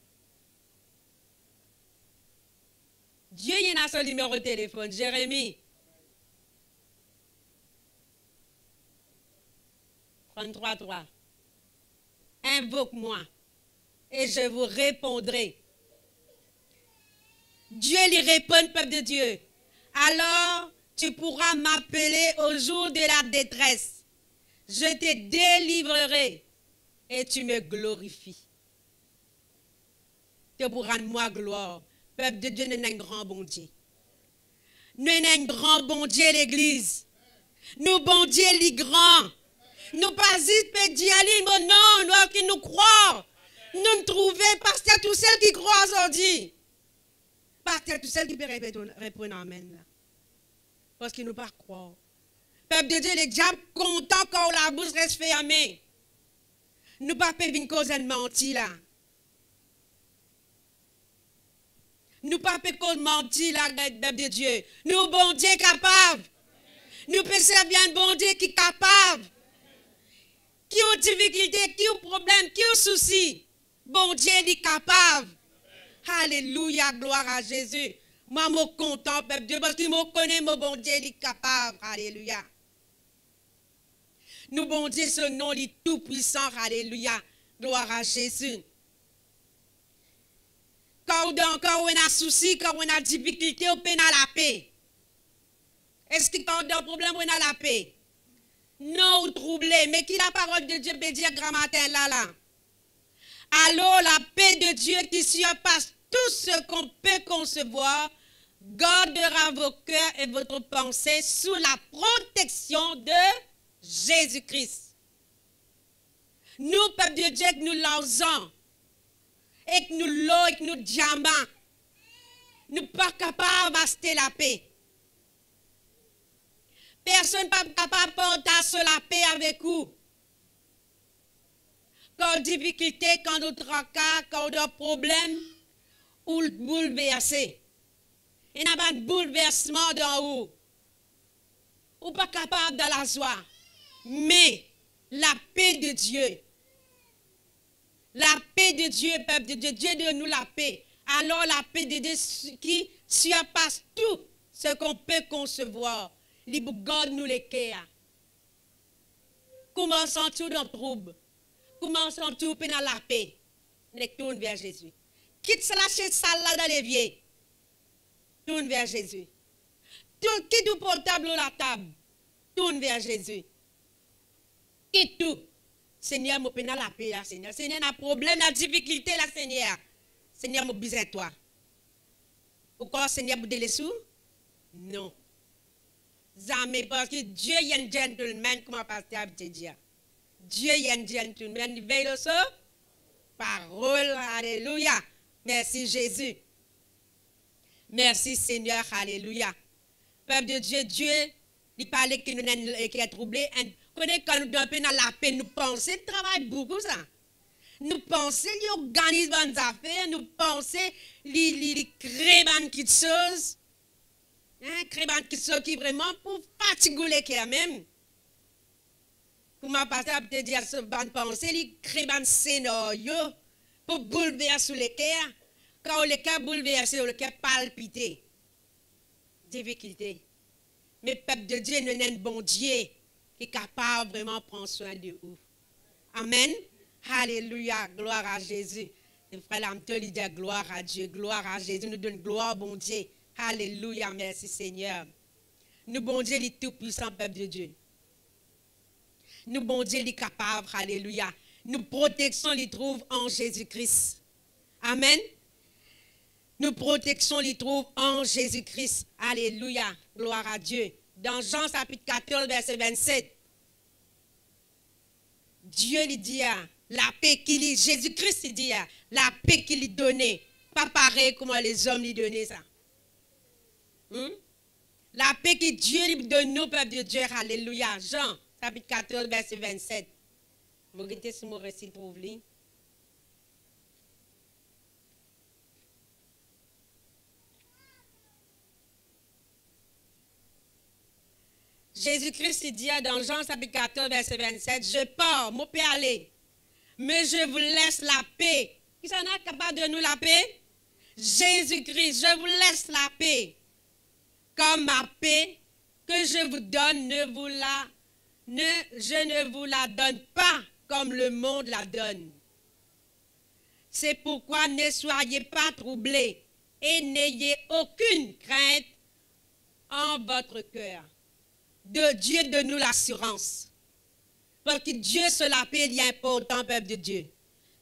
Dieu il a son numéro de téléphone. Jérémie. 33.3. Invoque-moi et je vous répondrai. Dieu lui répond, peuple de Dieu. Alors, tu pourras m'appeler au jour de la détresse. Je te délivrerai et tu me glorifies. Que pour rendre moi gloire. Peuple de Dieu, nous sommes un grand bon Dieu. Nous sommes un grand bon Dieu, l'Église. Nous, bon Dieu, les grands. Nous pas juste dire, mais non, nous qui nous croient. Nous nous trouvons parce qu'il y a tous ceux qui croient aujourd'hui. Parce qu'il y a tous ceux qui peuvent répondre amen. Parce qu'ils ne pas croire. Peuple de Dieu, les diables content quand la bouche reste fermée. Nous pas peuvent une cause de mentir là. Nous pas peuvent mentir là, peuple de Dieu. Nous, bon Dieu, capable. Nous pouvons servir un bon Dieu qui est capable. Qui ont difficulté, qui ont problème, qui ont souci. Bon Dieu est capable. Alléluia, gloire à Jésus. Moi, je suis content, peuple Dieu, parce qu'il me connaît, mon bon Dieu est capable. Alléluia. Nous, bon Dieu, ce nom est tout puissant. Alléluia. Gloire à Jésus. Quand on a souci, quand on a difficulté, on peut avoir la paix. Est-ce que quand on a un problème, on a la paix? Non, troublé, mais qui la parole de Dieu peut dire grammaire là. Alors la paix de Dieu qui surpasse tout ce qu'on peut concevoir, gardera vos cœurs et votre pensée sous la protection de Jésus-Christ. Nous, peuple de Dieu, que nous lançons, et que nous l'eau, et que nous diamants, nous ne sommes pas capables d'acheter la paix. Personne n'est pas capable de porter sur la paix avec vous. Quand difficulté, quand nous tracas, quand nous problème, ou le bouleversé. Il n'y a pas de bouleversement dans vous. Ou pas capable de la joie. Mais la paix de Dieu. La paix de Dieu, peuple de Dieu, Dieu donne nous la paix. Alors la paix de Dieu qui surpasse tout ce qu'on peut concevoir. Il garde nous les cœurs. Commençons tout dans le trouble. Commençons tout dans la paix. Nous tournons vers Jésus. Quitte cela chez ça là dans l'évier. Tourne vers Jésus. Quitte tout portable à la table. Tourne vers Jésus. Quitte tout. Seigneur, je peux la paix là, Seigneur. Seigneur, il y a un problème, la difficulté là, Seigneur. Seigneur, je besoin de toi. Pourquoi, Seigneur, vous les sous? Non. Jamais, parce que Dieu est un gentleman, comme le pasteur a dit. Dieu est un gentleman, il veille de ça. Parole, alléluia. Merci Jésus. Merci Seigneur, alléluia. Peuple de Dieu, Dieu, il parlait que nous sommes troublés. Quand nous sommes dans la paix, nous pensons, il travaille beaucoup ça. Nous pensons, il organise bonnes affaires, nous pensons, il crée bonnes choses. Crée bonnes choses qui vraiment pour fatiguer les cœurs même. Comment pasteur peut dire ce bonne pensée, il crée bonnes scénarios pour bouleverser les cœurs. Quand le cœur bouleversé, le cœur palpité. Difficulté. Mais peuple de Dieu, nous sommes un bon Dieu qui est capable vraiment de prendre soin de vous. Amen. Alléluia. Gloire à Jésus. Le frère Lamte lui dit gloire à Dieu. Gloire à Jésus. Nous donne gloire, bon Dieu. Alléluia. Merci Seigneur. Nous, bon Dieu, il est tout puissant, peuple de Dieu. Nous, bon Dieu, il est capable, alléluia. Nous protection, il trouve en Jésus-Christ. Amen. Nous protection, il trouve en Jésus-Christ. Alléluia. Gloire à Dieu. Dans Jean chapitre 14, verset 27, Dieu lui dit, la paix qu'il lui, Jésus-Christ lui dit, la paix qu'il lui donnait, pas pareil comment les hommes lui donnaient ça. La paix que Dieu lui donne, nous, peuple de Dieu, alléluia. Jean chapitre 14, verset 27. Vous regardez ce mot récit pour vous. Jésus-Christ dit dans Jean chapitre 14, verset 27, je pars, mon Père aller, mais je vous laisse la paix. Qui s'en est capable de nous la paix? Jésus-Christ, je vous laisse la paix. Comme ma paix que je vous donne, je ne vous la donne pas comme le monde la donne. C'est pourquoi ne soyez pas troublés et n'ayez aucune crainte en votre cœur. De Dieu, de nous l'assurance. Parce que Dieu, c'est la paix, il est important, peuple de Dieu.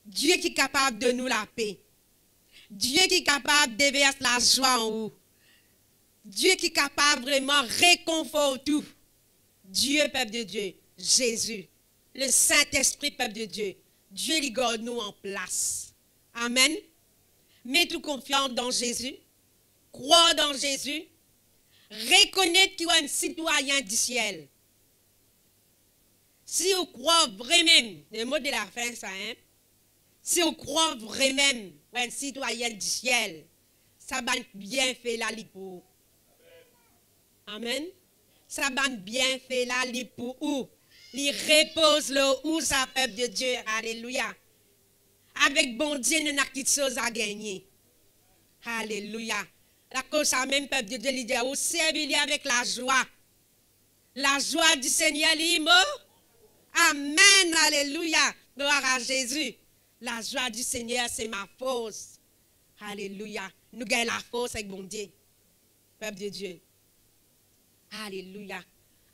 Dieu qui est capable de nous la paix. Dieu qui est capable de verser la joie en vous. Dieu qui est capable vraiment de réconforter tout. Dieu, peuple de Dieu, Jésus, le Saint-Esprit, peuple de Dieu, Dieu lui garde nous en place. Amen. Mettez-vous confiance dans Jésus. Croire dans Jésus. Reconnaître qu'il est un citoyen du ciel. Si vous croyez vraiment, le mot de la fin, ça, hein? Si vous croyez vraiment un citoyen du ciel, ça va bien fait là pour. Amen. Ça va bien fait là pour où? Il repose le où ça peuple de Dieu. Alléluia. Avec bon Dieu, nous n'avons qu'une chose à gagner. Alléluia. La cause ça même peuple de Dieu, il dit, vous servez avec la joie. La joie du Seigneur, il Amen. Alléluia. Gloire à Jésus. La joie du Seigneur, c'est ma force. Alléluia. Nous gagnons la force avec bon Dieu. Peuple de Dieu. Alléluia.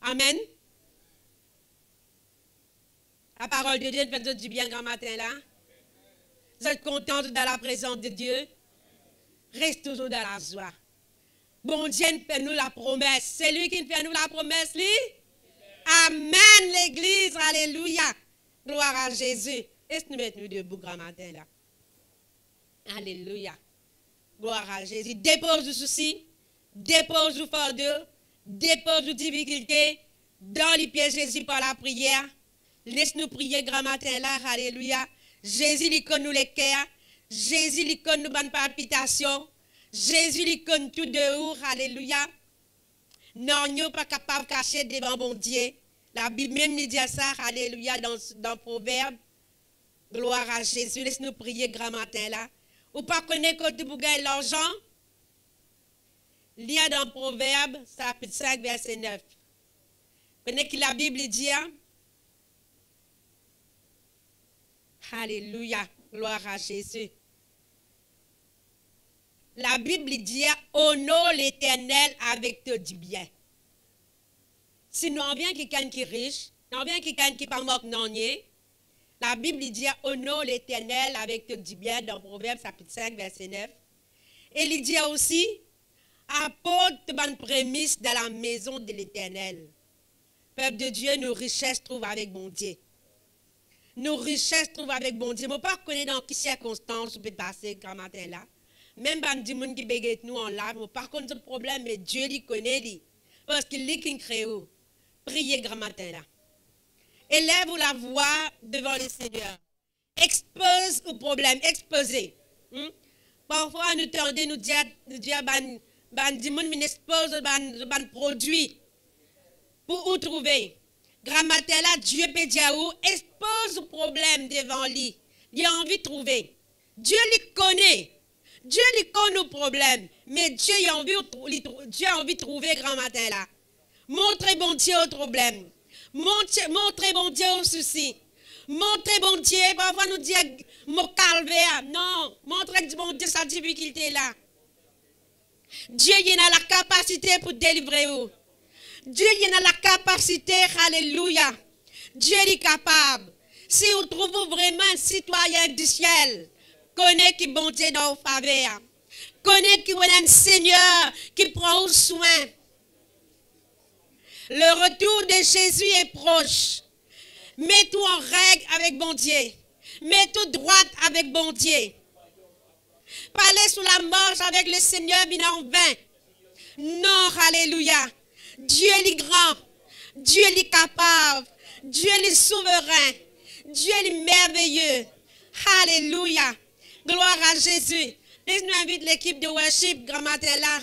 Amen. La parole de Dieu nous fait du bien grand matin là. Vous êtes contents dans la présence de Dieu. Reste toujours dans la joie. Bon Dieu fait nous la promesse. C'est lui qui fait nous la promesse, lui. Amen, l'église. Alléluia. Gloire à Jésus. Est-ce que nous mettons debout grand matin là? Alléluia. Gloire à Jésus. Dépose le souci. Dépose le fardeau. Dépose les difficultés. Dans les pieds de Jésus par la prière. Laisse-nous prier grand matin là. Alléluia. Jésus, il connaît nous les cœurs. Jésus, il connaît nous bonnes palpitations. Jésus, il connaît tout de haut. Alléluia. Non, nous pas capable de cacher devant bon Dieu. La Bible même nous dit ça. Alléluia. Dans Proverbe. Gloire à Jésus. Laisse-nous prier grand matin là. Ou pas connaître côté pour gagner l'argent. Il y a dans Proverbe, chapitre 5, verset 9. Connaissez que la Bible dit. Alléluia. Gloire à Jésus. La Bible dit, honore l'Éternel avec tout du bien. Si nous avons quelqu'un qui est riche, nous avons quelqu'un qui n'est pas moque non nier, la Bible dit, honore l'Éternel avec tout du bien dans Proverbe chapitre 5, verset 9. Et il dit aussi, apporte bonne prémisse dans la maison de l'Éternel. Peuple de Dieu, nos richesses trouvent avec bon Dieu. Nos richesses trouvent avec bon Dieu. Je ne sais pas connaître dans quelles circonstances on peut passer quand matin là. Même quand des gens qui bégayent nous en live, mais par contre, ce problème, mais Dieu lui connaît, lui. Parce qu'il est qui crée. Priez grand matin là. Élève la voix devant le Seigneur. Expose au problème, exposez. Parfois, nous tendons, nous dire, des gens qui exposent ban produit. Pour où trouver? Grand matin là, Dieu peut dire où? Expose le problème devant lui. Il a envie de trouver. Dieu lui connaît. Dieu lui connaît nos problèmes. Mais Dieu a envie de trouver grand matin là. Montrez bon Dieu au problème. Montrez bon Dieu au souci. Montrez bon Dieu. Parfois nous dire mon calvaire. Non. Montrez bon Dieu sa difficulté là. Dieu il a la capacité pour délivrer vous. Dieu il a la capacité. Alléluia. Dieu est capable. Si vous trouvez vraiment un citoyen du ciel, connaissez qui bon Dieu dans vos faveurs. Connaissez qu'il y a un Seigneur qui prend soin. Le retour de Jésus est proche. Mets tout en règle avec bon Dieu. Mets tout droite avec bon Dieu. Parlez sous la marche avec le Seigneur, mais en vain. Non, alléluia. Dieu est grand. Dieu est capable. Dieu est souverain. Dieu est merveilleux. Alléluia. Gloire à Jésus. Je nous invite l'équipe de worship Grand Matin là.